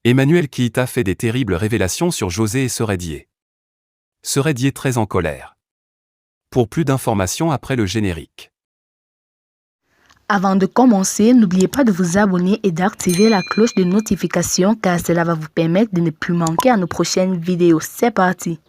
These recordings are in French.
Emmanuel Keita fait des terribles révélations sur José et Seredier. Seredier très en colère. Pour plus d'informations après le générique. Avant de commencer, n'oubliez pas de vous abonner et d'activer la cloche de notification car cela va vous permettre de ne plus manquer à nos prochaines vidéos. C'est parti!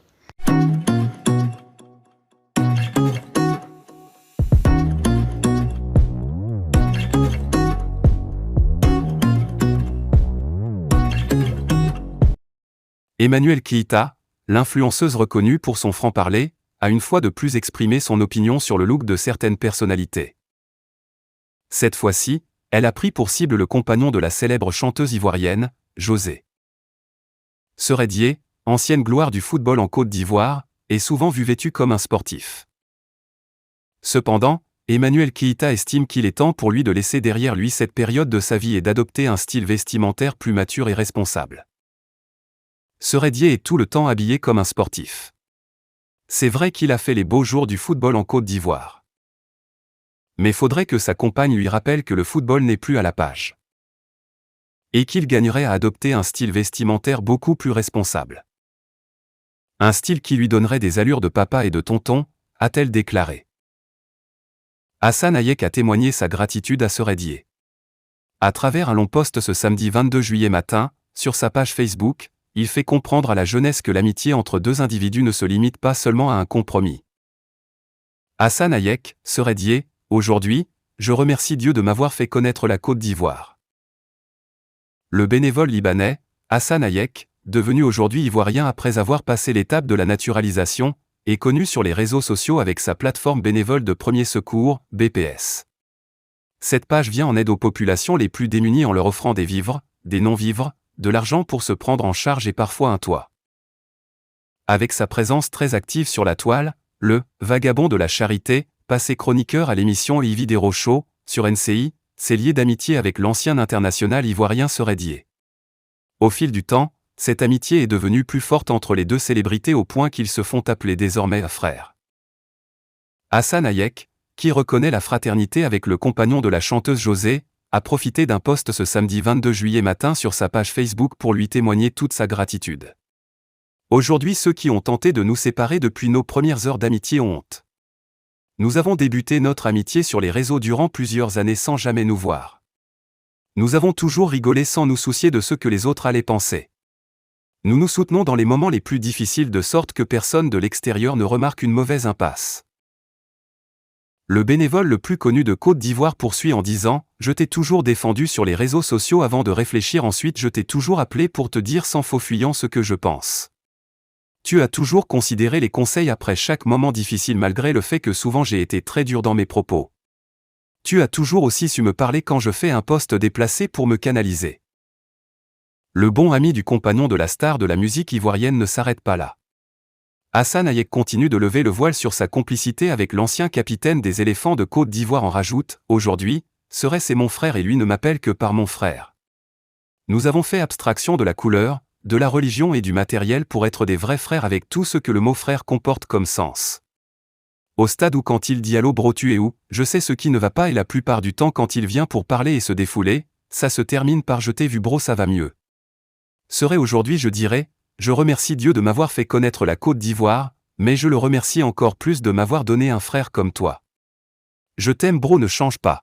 Emmanuel Keita, l'influenceuse reconnue pour son franc-parler, a une fois de plus exprimé son opinion sur le look de certaines personnalités. Cette fois-ci, elle a pris pour cible le compagnon de la célèbre chanteuse ivoirienne, José. Seredier, ancienne gloire du football en Côte d'Ivoire, est souvent vu vêtu comme un sportif. Cependant, Emmanuel Keita estime qu'il est temps pour lui de laisser derrière lui cette période de sa vie et d'adopter un style vestimentaire plus mature et responsable. Seredier est tout le temps habillé comme un sportif. C'est vrai qu'il a fait les beaux jours du football en Côte d'Ivoire. Mais faudrait que sa compagne lui rappelle que le football n'est plus à la page. Et qu'il gagnerait à adopter un style vestimentaire beaucoup plus responsable. Un style qui lui donnerait des allures de papa et de tonton, a-t-elle déclaré. Hassan Hayek a témoigné sa gratitude à Seredier. À travers un long post ce samedi 22 juillet matin, sur sa page Facebook, il fait comprendre à la jeunesse que l'amitié entre deux individus ne se limite pas seulement à un compromis. Hassan Hayek, Seredier, aujourd'hui, je remercie Dieu de m'avoir fait connaître la Côte d'Ivoire. Le bénévole libanais, Hassan Hayek, devenu aujourd'hui ivoirien après avoir passé l'étape de la naturalisation, est connu sur les réseaux sociaux avec sa plateforme bénévole de premier secours, BPS. Cette page vient en aide aux populations les plus démunies en leur offrant des vivres, des non-vivres, de l'argent pour se prendre en charge et parfois un toit. Avec sa présence très active sur la toile, le « vagabond de la charité », passé chroniqueur à l'émission Yves Desrochaux, sur NCI, s'est lié d'amitié avec l'ancien international ivoirien Seredier. Au fil du temps, cette amitié est devenue plus forte entre les deux célébrités au point qu'ils se font appeler désormais frères. Hassan Hayek, qui reconnaît la fraternité avec le compagnon de la chanteuse José, a profité d'un post ce samedi 22 juillet matin sur sa page Facebook pour lui témoigner toute sa gratitude. Aujourd'hui, ceux qui ont tenté de nous séparer depuis nos premières heures d'amitié ont honte. Nous avons débuté notre amitié sur les réseaux durant plusieurs années sans jamais nous voir. Nous avons toujours rigolé sans nous soucier de ce que les autres allaient penser. Nous nous soutenons dans les moments les plus difficiles de sorte que personne de l'extérieur ne remarque une mauvaise impasse. Le bénévole le plus connu de Côte d'Ivoire poursuit en disant « Je t'ai toujours défendu sur les réseaux sociaux avant de réfléchir ensuite je t'ai toujours appelé pour te dire sans faux fuyant ce que je pense. Tu as toujours considéré les conseils après chaque moment difficile malgré le fait que souvent j'ai été très dur dans mes propos. Tu as toujours aussi su me parler quand je fais un poste déplacé pour me canaliser. » Le bon ami du compagnon de la star de la musique ivoirienne ne s'arrête pas là. Hassan Hayek continue de lever le voile sur sa complicité avec l'ancien capitaine des éléphants de Côte d'Ivoire en rajoute « Aujourd'hui, c'est mon frère et lui ne m'appelle que par mon frère. Nous avons fait abstraction de la couleur, de la religion et du matériel pour être des vrais frères avec tout ce que le mot frère comporte comme sens. Au stade où quand il dit allô bro tu es où, je sais ce qui ne va pas et la plupart du temps quand il vient pour parler et se défouler, ça se termine par je t'ai vu bro ça va mieux. Serait aujourd'hui je dirais, je remercie Dieu de m'avoir fait connaître la Côte d'Ivoire, mais je le remercie encore plus de m'avoir donné un frère comme toi. Je t'aime bro ne change pas.